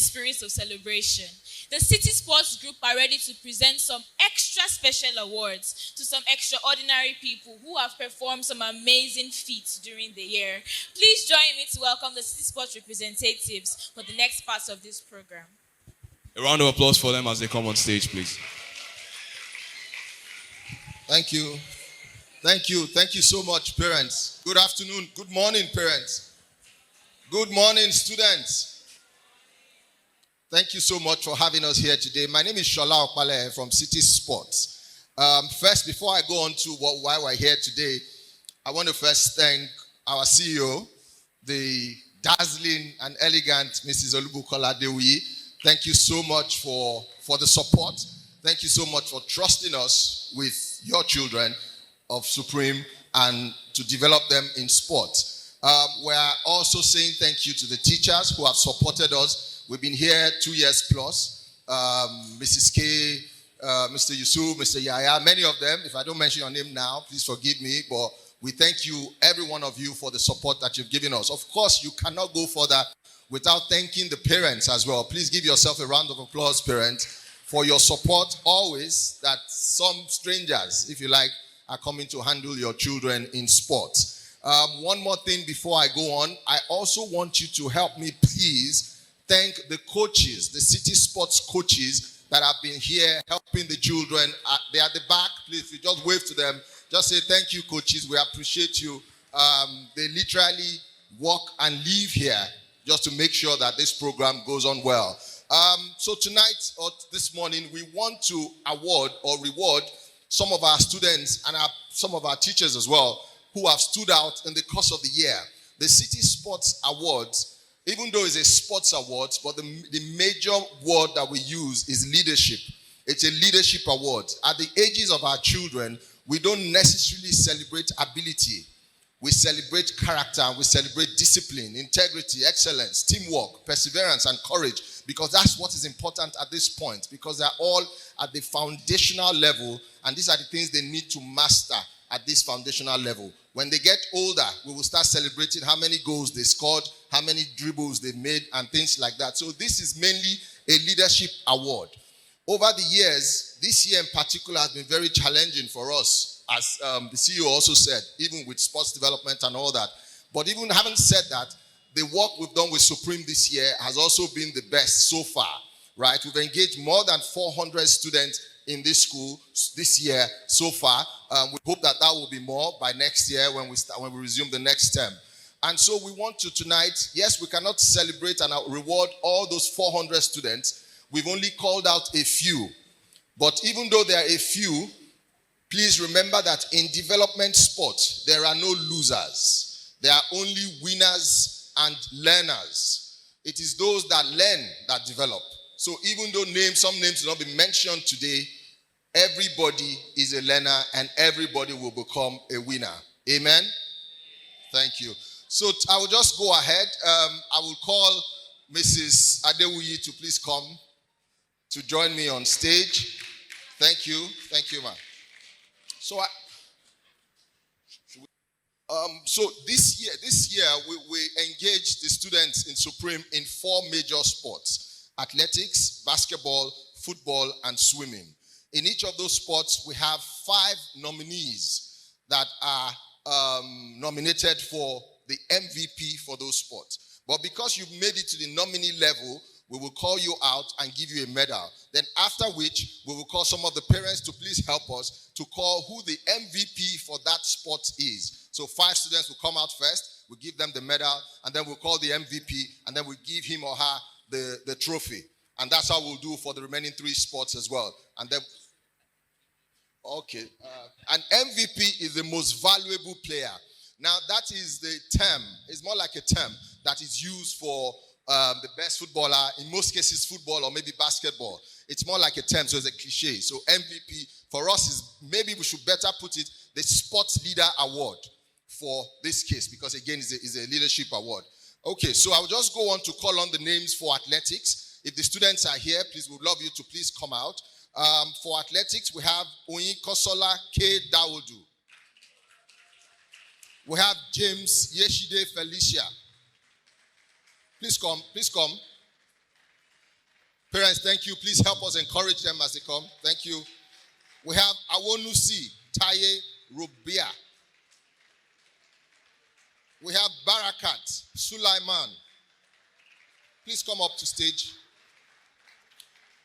spirit of celebration. The City Sports Group are ready to present some extra special awards to some extraordinary people who have performed some amazing feats during the year. Please join me to welcome the City Sports representatives for the next part of this program. A round of applause for them as they come on stage, please. Thank you. Thank you. Thank you so much, parents. Good afternoon. Good morning, parents. Good morning, students. Thank you so much for having us here today. My name is Shola Okpale from City Sports. First, before I go on to why we're here today, I want to first thank our CEO, the dazzling and elegant Mrs. Olubukola Adeoye. Thank you so much for the support. Thank you so much for trusting us with your children of Supreme and to develop them in sport. We're also saying thank you to the teachers who have supported us. We've been here 2 years plus. Mrs. K, Mr. Yusuf, Mr. Yaya, many of them. If I don't mention your name now, please forgive me. But we thank you, every one of you, for the support that you've given us. Of course, you cannot go further without thanking the parents as well. Please give yourself a round of applause, parents, for your support always, that some strangers, if you like, are coming to handle your children in sports. One more thing before I go on. I also want you to help me, please, thank the coaches, the City Sports coaches that have been here helping the children. They're at the back. Please, if you just wave to them, just say, thank you, coaches. We appreciate you. They literally walk and live here just to make sure that this program goes on well. So tonight or this morning, we want to award or reward some of our students and some of our teachers as well who have stood out in the course of the year. The City Sports Awards, even though it's a sports awards, but the major word that we use is leadership. It's a leadership award. At the ages of our children, we don't necessarily celebrate ability. We celebrate character, we celebrate discipline, integrity, excellence, teamwork, perseverance, and courage, because that's what is important at this point, because they're all at the foundational level, and these are the things they need to master at this foundational level. When they get older, we will start celebrating how many goals they scored, how many dribbles they made, and things like that. So this is mainly a leadership award. Over the years, this year in particular has been very challenging for us, as the CEO also said, even with sports development and all that. But even having said that, the work we've done with Supreme this year has also been the best so far, right? We've engaged more than 400 students in this school this year so far. We hope that will be more by next year when we resume the next term. And so we want to tonight, yes, we cannot celebrate and reward all those 400 students. We've only called out a few. But even though there are a few, please remember that in development sports, there are no losers. There are only winners and learners. It is those that learn that develop. So even though some names will not be mentioned today, everybody is a learner and everybody will become a winner. Amen? Thank you. So I will just go ahead. I will call Mrs. Adeoye to please come to join me on stage. Thank you. Thank you, ma'am. So this year we engaged the students in Supreme in 4 major sports: athletics, basketball, football, and swimming. In each of those sports, we have 5 nominees that are nominated for the MVP for those sports. But because you've made it to the nominee level, we will call you out and give you a medal. Then after which, we will call some of the parents to please help us to call who the MVP for that sport is. So 5 students will come out first, we'll give them the medal, and then we'll call the MVP, and then we'll give him or her the trophy. And that's how we'll do for the remaining 3 sports as well. And then, okay. An MVP is the most valuable player. Now that is the term. It's more like a term that is used for the best footballer, in most cases football or maybe basketball. It's more like a term, so it's a cliche. So MVP for us is, maybe we should better put it, the Sports Leader Award for this case, because again, it's a leadership award. Okay, so I'll just go on to call on the names for athletics. If the students are here, please, we'd love you to please come out. For athletics, we have Oyin Kosola K. Dawodu. We have James Yeshide Felicia. Please come, please come. Parents, thank you. Please help us encourage them as they come. Thank you. We have Awonusi Taye Rubia. We have Barakat Sulaiman. Please come up to stage.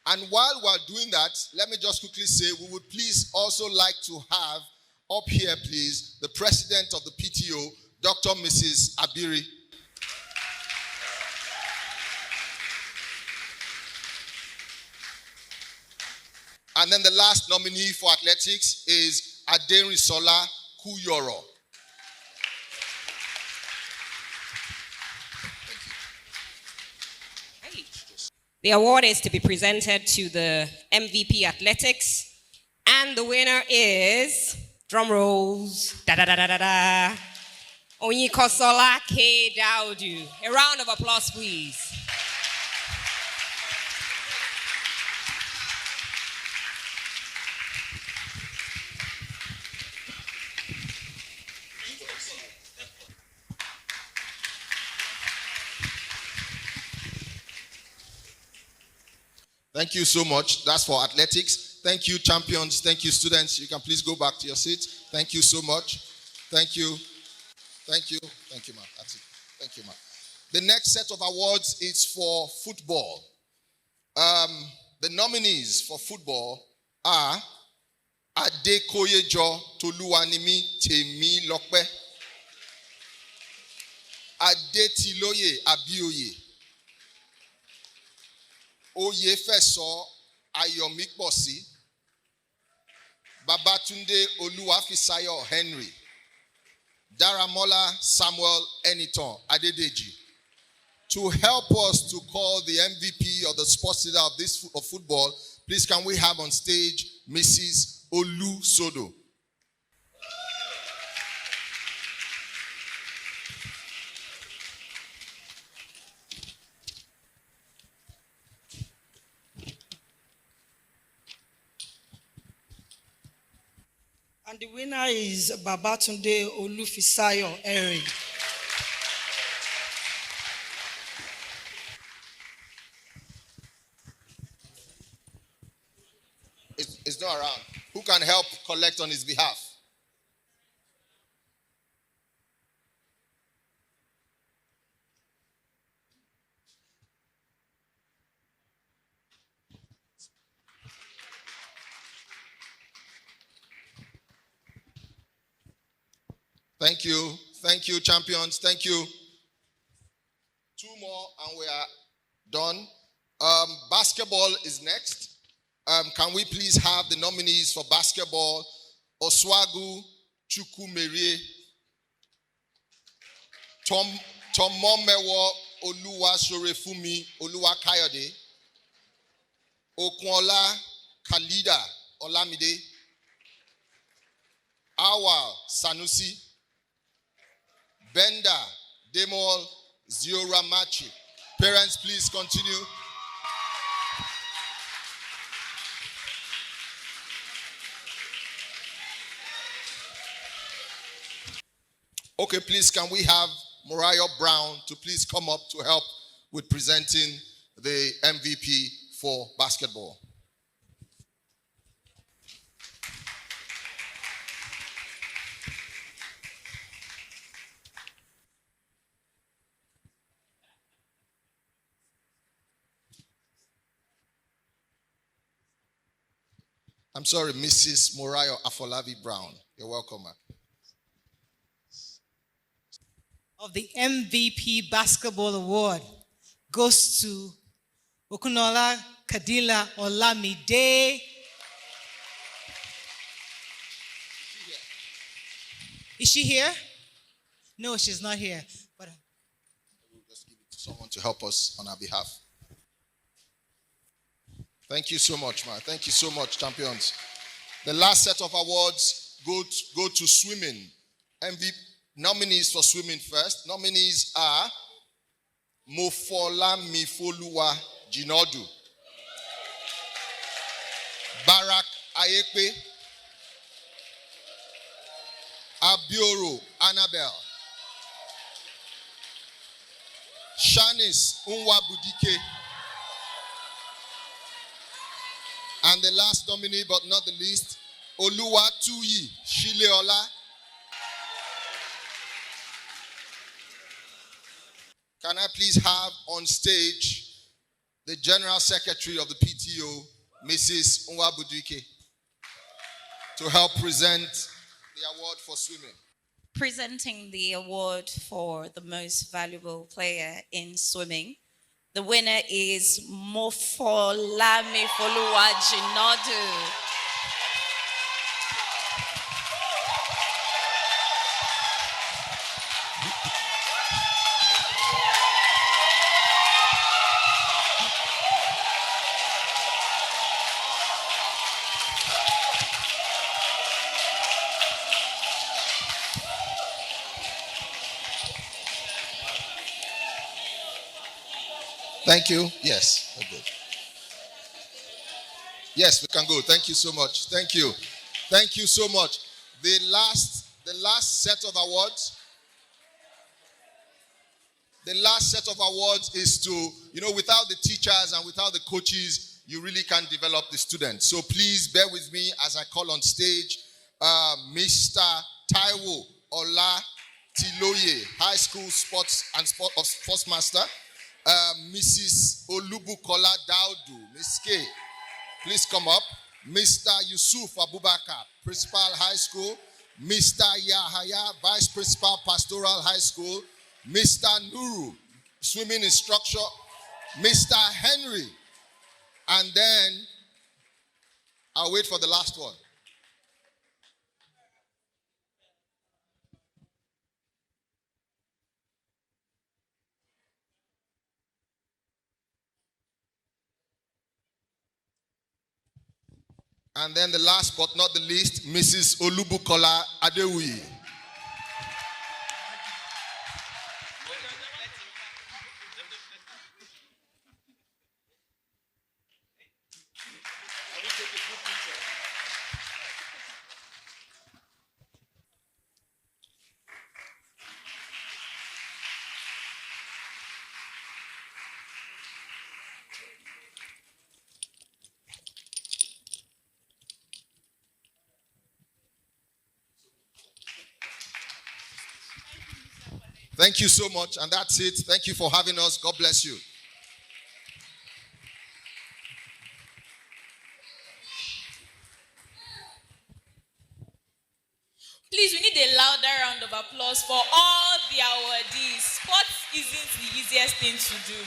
And while we're doing that, let me just quickly say we would please also like to have up here, please, the president of the PTO, Dr. Mrs. Abiri. And then the last nominee for athletics is Aderinsola Kuyoro. The award is to be presented to the MVP Athletics, and the winner is, drum rolls, da-da-da-da-da-da, Onyikosola K. Daudu. A round of applause, please. Thank you so much. That's for athletics. Thank you, champions. Thank you, students. You can please go back to your seats. Thank you so much. Thank you. Thank you. Thank you, ma'am. That's it. Thank you, ma'am. The next set of awards is for football. The nominees for football are Adekoyejo Toluwanimi Temi Lokpe, Adetiloye Abioye, Oyefeso Ayomikbosi, Babatunde Oluwafisayo Henry, Daramola Samuel Eniton Adedeji. To help us to call the MVP or the sports leader of this of football, please can we have on stage Mrs. Olu Sodo. And the winner is Babatunde Olufisayo Henry. It's not around. Who can help collect on his behalf? Thank you. Thank you, champions. Thank you. Two more and we are done. Basketball is next. Can we please have the nominees for basketball? Oswagu Chukwumerie, Tomomewo Oluwasorefumi Oluwakayode, Okunola Khalida Olamide, Awal Sanusi, Benda Demol Zioramachi. Parents, please continue. Okay, please, can we have Mariah Brown to please come up to help with presenting the MVP for basketball? I'm sorry, Mrs. Morayo Afolabi Brown. You're welcome, ma'am. Of the MVP Basketball Award goes to Okunola Kadila Olamide. Is she here? No, she's not here. But We'll just give it to someone to help us on our behalf. Thank you so much, man. Thank you so much, champions. The last set of awards go to swimming. MVP nominees for swimming first. Nominees are Mofola Mifoluwa Jinodu, Barak Ayekpe, Abioro Annabel, Shanice Unwabudike, And the last nominee, but not the least, Oluwatuyi Shileola. Can I please have on stage the General Secretary of the PTO, Mrs. Nwabuduike, to help present the award for swimming. Presenting the award for the most valuable player in swimming. The winner is Mofolami Foluwajinodu. Thank you. Yes, we're good. Yes, we can go. Thank you so much. Thank you. Thank you so much. The last set of awards. The last set of awards is to, without the teachers and without the coaches, you really can't develop the students. So please bear with me as I call on stage Mr. Taiwo Ola Tiloye, High School Sports Master. Mrs. Olubukola Daudu, Miss K, please come up. Mr. Yusuf Abubakar, Principal High School. Mr. Yahaya, Vice Principal Pastoral High School. Mr. Nuru, Swimming Instructor. Mr. Henry. And then, I'll wait for the last one. And then the last but not the least, Mrs. Olubukola Adewi. Thank you so much, and that's it. Thank you for having us. God bless you. Please, we need a louder round of applause for all the awardees. Sports isn't the easiest thing to do.